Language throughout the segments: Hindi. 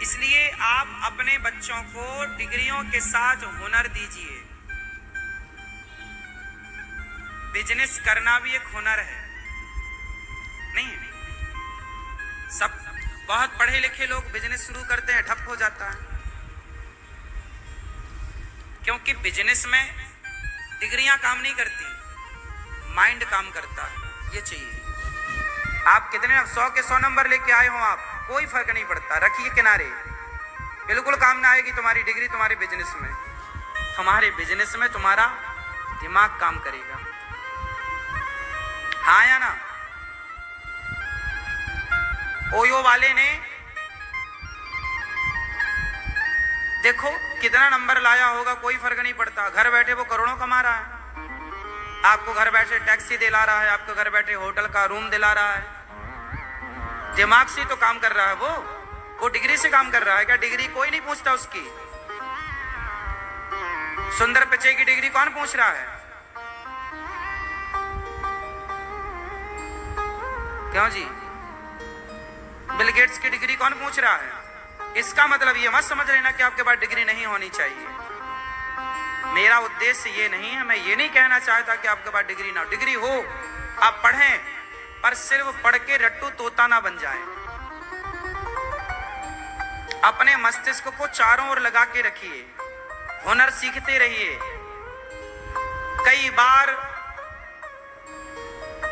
इसलिए आप अपने बच्चों को डिग्रियों के साथ हुनर दीजिए। बिजनेस करना भी एक हुनर है, नहीं? सब बहुत पढ़े लिखे लोग बिजनेस शुरू करते हैं, ठप हो जाता है, क्योंकि बिजनेस में डिग्रियां काम नहीं करती, माइंड काम करता है। ये चाहिए। आप कितने 100 के 100 नंबर लेके आए हो, आप कोई फर्क नहीं पड़ता, रखिए किनारे। बिल्कुल काम ना आएगी तुम्हारी डिग्री तुम्हारे बिजनेस में। तुम्हारे बिजनेस में तुम्हारा दिमाग काम करेगा, हाँ या ना? ओयो वाले ने देखो कितना नंबर लाया होगा, कोई फर्क नहीं पड़ता। घर बैठे वो करोड़ों कमा रहा है, आपको घर बैठे टैक्सी दिला रहा है, आपको घर बैठे होटल का रूम दिला रहा है। दिमाग से तो काम कर रहा है वो डिग्री से काम कर रहा है क्या? डिग्री कोई नहीं पूछता उसकी। सुंदर पिचई की डिग्री कौन पूछ रहा है? क्यों जी? बिल गेट्स की डिग्री कौन पूछ रहा है? इसका मतलब ये मत समझ लेना कि आपके पास डिग्री नहीं होनी चाहिए। मेरा उद्देश्य ये नहीं है, मैं ये नहीं कहना चाहता कि आपके पास डिग्री ना हो। डिग्री हो, आप पढ़ें, पर सिर्फ पढ़ के रट्टू तोता ना बन जाएं। अपने मस्तिष्क को चारों ओर लगा के रखिए, हुनर सीखते रहिए। कई बार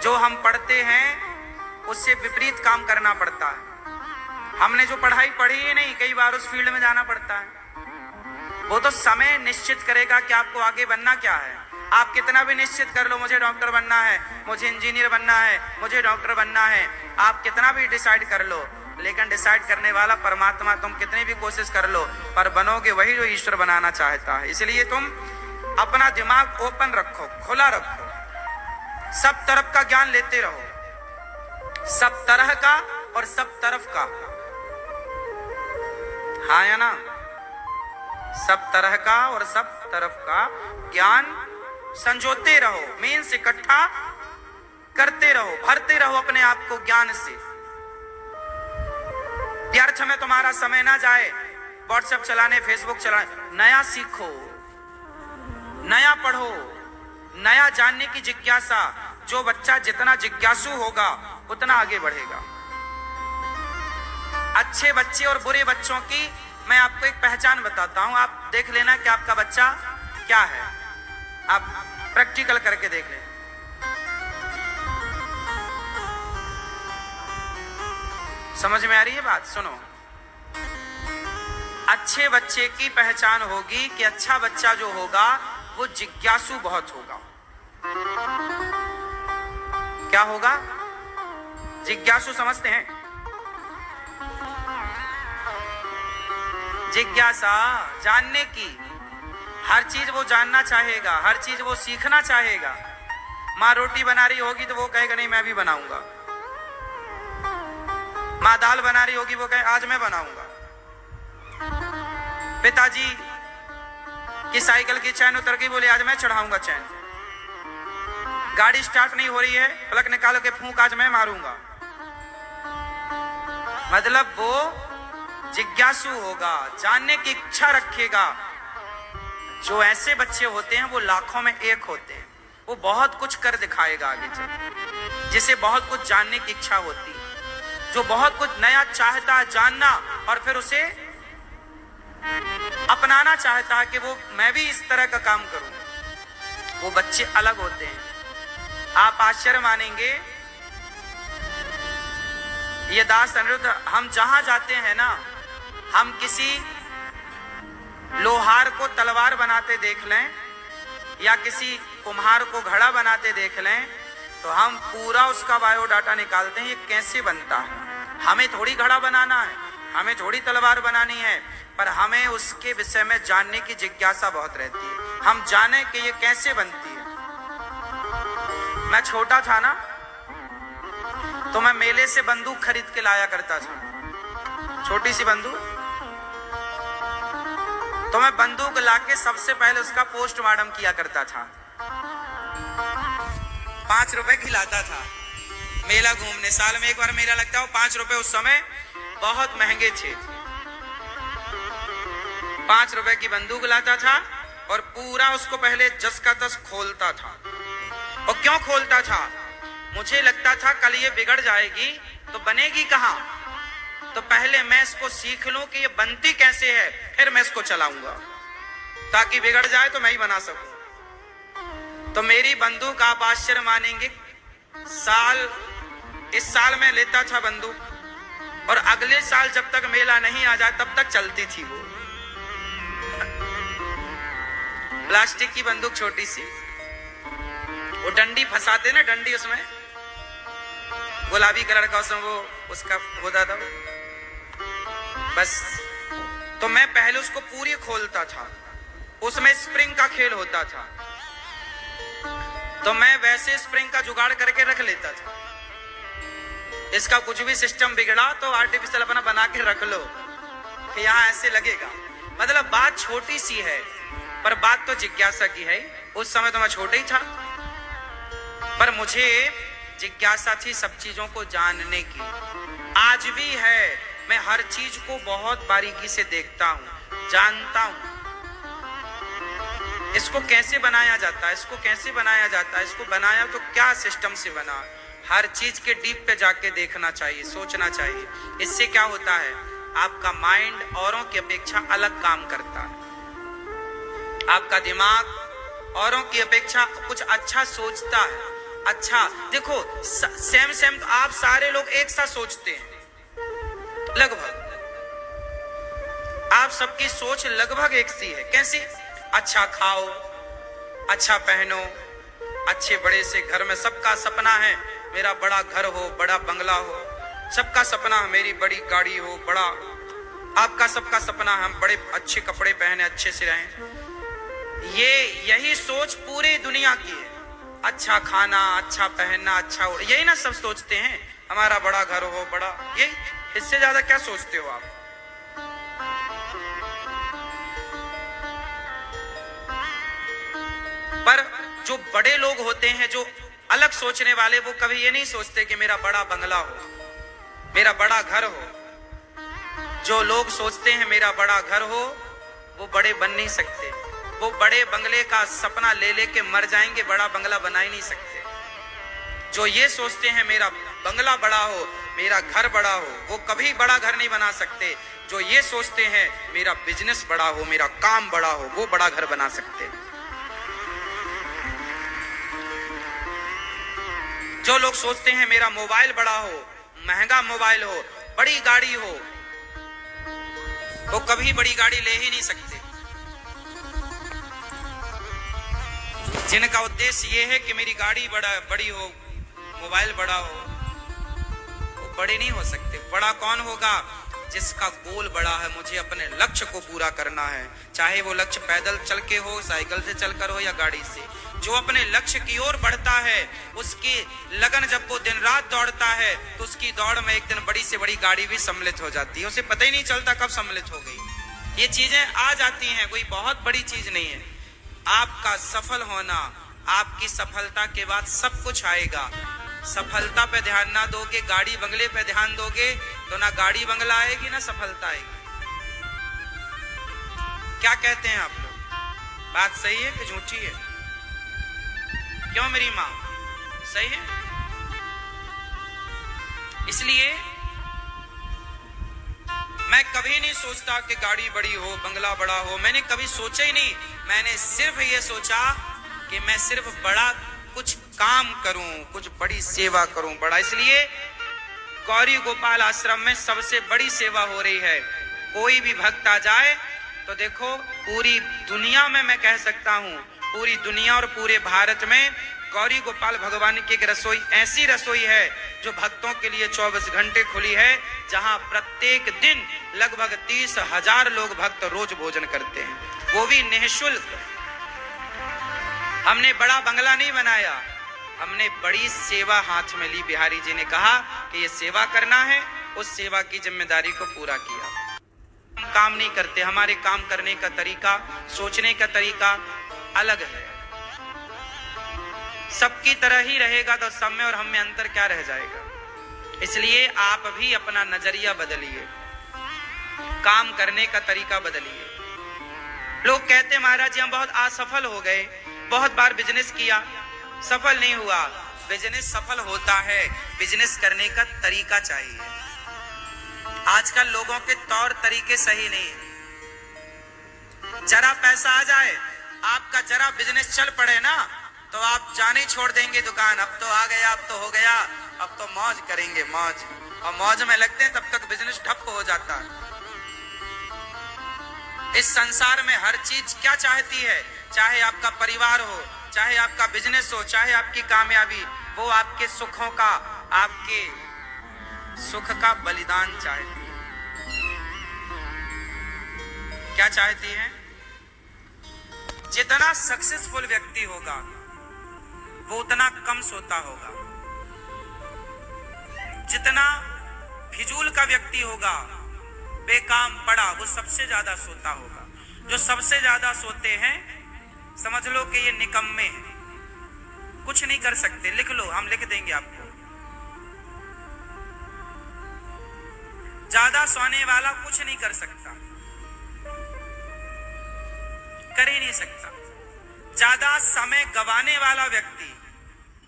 जो हम पढ़ते हैं उससे विपरीत काम करना पड़ता है। हमने जो पढ़ाई पढ़ी है नहीं, कई बार उस फील्ड में जाना पड़ता है। वो तो समय निश्चित करेगा कि आपको आगे बनना क्या है। आप कितना भी निश्चित कर लो, मुझे डॉक्टर बनना है, मुझे इंजीनियर बनना है, मुझे डॉक्टर बनना है, आप कितना भी डिसाइड कर लो, लेकिन डिसाइड करने वाला परमात्मा। तुम कितनी भी कोशिश कर लो, पर बनोगे वही जो ईश्वर बनाना चाहता है। इसलिए तुम अपना दिमाग ओपन रखो, खुला रखो, सब तरफ का ज्ञान लेते रहो, सब तरह का और सब तरफ का, हाँ या ना? सब तरह का और सब तरफ का ज्ञान संजोते रहो, मीन्स इकट्ठा करते रहो, भरते रहो अपने आप को ज्ञान से। व्यर्थ में तुम्हारा समय ना जाए व्हाट्सएप चलाने, फेसबुक चलाने। नया सीखो, नया पढ़ो, नया जानने की जिज्ञासा। जो बच्चा जितना जिज्ञासु होगा उतना आगे बढ़ेगा। अच्छे बच्चे और बुरे बच्चों की मैं आपको एक पहचान बताता हूं, आप देख लेना कि आपका बच्चा क्या है। आप प्रैक्टिकल करके देख लें। समझ में आ रही है बात? सुनो, अच्छे बच्चे की पहचान होगी कि अच्छा बच्चा जो होगा वो जिज्ञासु बहुत होगा। क्या होगा? जिज्ञासु समझते हैं? जिज्ञासा, जानने की, हर चीज वो जानना चाहेगा, हर चीज वो सीखना चाहेगा। माँ रोटी बना रही होगी तो वो कहेगा नहीं मैं भी बनाऊंगा। माँ दाल बना रही होगी, वो कहे आज मैं बनाऊंगा। पिताजी की साइकिल की चैन उतर गई, बोले आज मैं चढ़ाऊंगा चैन। गाड़ी स्टार्ट नहीं हो रही है, प्लग निकाल के फूंक आज मैं मारूंगा। मतलब वो जिज्ञासु होगा, जानने की इच्छा रखेगा। जो ऐसे बच्चे होते हैं वो लाखों में एक होते हैं। वो बहुत कुछ कर दिखाएगा आगे चल, जिसे बहुत कुछ जानने की इच्छा होती है, जो बहुत कुछ नया चाहता है जानना और फिर उसे अपनाना चाहता है कि वो मैं भी इस तरह का काम करूं। वो बच्चे अलग होते हैं। आप आश्चर्य मानेंगे, ये दास अनिरुद्ध, हम जहां जाते हैं ना, हम किसी लोहार को तलवार बनाते देख लें या किसी कुम्हार को घड़ा बनाते देख लें तो हम पूरा उसका बायोडाटा निकालते हैं, ये कैसे बनता है। हमें थोड़ी घड़ा बनाना है, हमें थोड़ी तलवार बनानी है, पर हमें उसके विषय में जानने की जिज्ञासा बहुत रहती है। हम जाने कि ये कैसे बनती है। मैं छोटा था ना तो मैं मेले से बंदूक खरीद के लाया करता था, छोटी सी बंदूक। तो मैं बंदूक लाके सबसे पहले उसका पोस्टमार्टम किया करता था। 5 रुपए खिलाता था मेला घूमने। साल में एक बार मेला लगता है, वो 5 रुपए उस समय बहुत महंगे थे। ₹5 की बंदूक लाता था और पूरा उसको पहले 10 का 10 खोलता था। और क्यों खोलता था? मुझे लगता था कल ये बिगड़ जाएगी तो बनेगी कहां, तो पहले मैं इसको सीख लूं कि ये बनती कैसे है, फिर मैं इसको चलाऊंगा, ताकि बिगड़ जाए तो मैं ही बना सकूं। तो मेरी बंदूक, आप आश्चर्य मानेंगे, इस साल मैं लेता था बंदूक और अगले साल जब तक मेला नहीं आ जाए तब तक चलती थी वो। प्लास्टिक की बंदूक छोटी सी, वो डंडी फंसाते ना, डंडी उसमें गुलाबी कलर का उसमें वो उसका होता था बस। तो मैं पहले उसको पूरी खोलता था, उसमें स्प्रिंग का खेल होता था, तो मैं वैसे स्प्रिंग का जुगाड़ करके रख लेता था। इसका कुछ भी सिस्टम बिगड़ा तो आर्टिफिशियल अपना बना के रख लो कि यहां ऐसे लगेगा। मतलब बात छोटी सी है पर बात तो जिज्ञासा की है। उस समय तो मैं छोटा ही था, पर मुझे जिज्ञासा थी सब चीजों को जानने की, आज भी है। मैं हर चीज को बहुत बारीकी से देखता हूं, जानता हूं इसको कैसे बनाया जाता है, इसको कैसे बनाया जाता है, इसको बनाया तो क्या सिस्टम से बना। हर चीज के डीप पे जाके देखना चाहिए, सोचना चाहिए। इससे क्या होता है, आपका माइंड औरों की अपेक्षा अलग काम करता है। आपका दिमाग औरों की अपेक्षा कुछ अच्छा सोचता है। अच्छा देखो, सेम आप सारे लोग एक साथ सोचते हैं लगभग, आप सबकी सोच लगभग एक सी है। कैसी? अच्छा खाओ, अच्छा पहनो, अच्छे बड़े से घर में। सबका सपना है मेरा बड़ा घर हो, बड़ा बंगला हो, सबका सपना है मेरी बड़ी गाड़ी हो, बड़ा। आपका सबका सपना है हम बड़े अच्छे कपड़े पहने, अच्छे से रहें। यही सोच पूरी दुनिया की है। अच्छा खाना, अच्छा पहनना, अच्छा, यही ना सब सोचते हैं, हमारा बड़ा घर हो, बड़ा। यही, इससे ज्यादा क्या सोचते हो आप? पर जो बड़े लोग होते हैं, जो अलग सोचने वाले, वो कभी ये नहीं सोचते कि मेरा बड़ा बंगला हो, मेरा बड़ा घर हो। जो लोग सोचते हैं मेरा बड़ा घर हो, वो बड़े बन नहीं सकते। वो बड़े बंगले का सपना ले लेके मर जाएंगे, बड़ा बंगला बना ही नहीं सकते। जो ये सोचते हैं मेरा बंगला बड़ा हो, मेरा घर बड़ा हो, वो कभी बड़ा घर नहीं बना सकते। जो ये सोचते हैं मेरा बिजनेस बड़ा हो, मेरा काम बड़ा हो, वो बड़ा घर बना सकते। जो लोग सोचते हैं मेरा मोबाइल बड़ा हो, महंगा मोबाइल हो, बड़ी गाड़ी हो, वो कभी बड़ी गाड़ी ले ही नहीं सकते। जिनका उद्देश्य ये है कि मेरी गाड़ी बड़ी हो, मोबाइल बड़ा हो, वो बड़े नहीं हो सकते। बड़ा कौन होगा? जिसका गोल बड़ा है, मुझे अपने लक्ष्य को पूरा करना है, चाहे वो लक्ष्य पैदल चल के हो, साइकिल से चलकर हो या गाड़ी से। जो अपने लक्ष्य की ओर बढ़ता है, उसकी लगन, जब वो दिन रात दौड़ता है तो उसकी दौड़ में एक दिन बड़ी से बड़ी गाड़ी भी सम्मिलित हो जाती है, उसे पता ही नहीं चलता कब सम्मिलित हो गई। ये चीजें आ जाती हैं, कोई बहुत बड़ी चीज नहीं है। आपका सफल होना, आपकी सफलता के बाद सब कुछ आएगा। सफलता पे ध्यान ना दोगे, गाड़ी बंगले पे ध्यान दोगे, तो ना गाड़ी बंगला आएगी ना सफलता आएगी। क्या कहते हैं आप लोग? बात सही है कि झूठी है? क्यों मेरी माँ? सही है। इसलिए मैं कभी नहीं सोचता कि गाड़ी बड़ी हो, बंगला बड़ा हो, मैंने कभी सोचा ही नहीं। मैंने सिर्फ ये सोचा कि मैं सिर्फ बड़ा कुछ काम करूं, कुछ बड़ी सेवा करूं, बड़ा। इसलिए गौरी गोपाल आश्रम में सबसे बड़ी सेवा हो रही है। कोई भी भक्त आ जाए तो देखो, पूरी दुनिया में मैं कह सकता हूं, पूरी दुनिया और पूरे भारत में गौरी गोपाल भगवान की एक रसोई, ऐसी रसोई है जो भक्तों के लिए 24 घंटे खुली है, जहां प्रत्येक दिन लगभग 30,000 लोग भक्त रोज भोजन करते हैं, वो भी निःशुल्क। हमने बड़ा बंगला नहीं बनाया, हमने बड़ी सेवा हाथ में ली। बिहारी जी ने कहा कि ये सेवा करना है, उस सेवा की जिम्मेदारी को पूरा किया। हम काम नहीं करते, हमारे काम करने का तरीका, सोचने का तरीका अलग है। सबकी तरह ही रहेगा तो सब में और हम में अंतर क्या रह जाएगा? इसलिए आप भी अपना नजरिया बदलिए, काम करने का तरीका बदलिए। लोग कहते महाराज जी हम बहुत असफल हो गए, बहुत बार बिजनेस किया, सफल नहीं हुआ। बिजनेस सफल होता है, बिजनेस करने का तरीका चाहिए। आजकल लोगों के तौर तरीके सही नहीं है। जरा पैसा आ जाए, आपका जरा बिजनेस चल पड़े ना, तो आप जाने छोड़ देंगे दुकान। अब तो आ गया, अब तो हो गया, अब तो मौज करेंगे, मौज। और मौज में लगते हैं तब तक बिजनेस ठप हो जाता है। इस संसार में हर चीज क्या चाहती है, चाहे आपका परिवार हो, चाहे आपका बिजनेस हो, चाहे आपकी कामयाबी, वो आपके सुखों का, आपके सुख का बलिदान चाहती है। क्या चाहती है? जितना सक्सेसफुल व्यक्ति होगा वो उतना कम सोता होगा। जितना फिजूल का व्यक्ति होगा, बेकाम पड़ा, वो सबसे ज्यादा सोता होगा। जो सबसे ज्यादा सोते हैं समझ लो कि ये निकम्मे हैं, कुछ नहीं कर सकते। लिख लो, हम लिख देंगे आपको। ज्यादा सोने वाला कुछ नहीं कर सकता, कर ही नहीं सकता। ज्यादा समय गवाने वाला व्यक्ति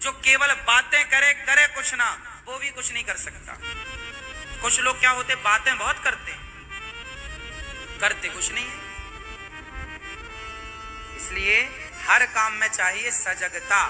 जो केवल बातें करे, करे कुछ ना, वो भी कुछ नहीं कर सकता। कुछ लोग क्या होते, बातें बहुत करते, करते कुछ नहीं है। इसलिए हर काम में चाहिए सजगता।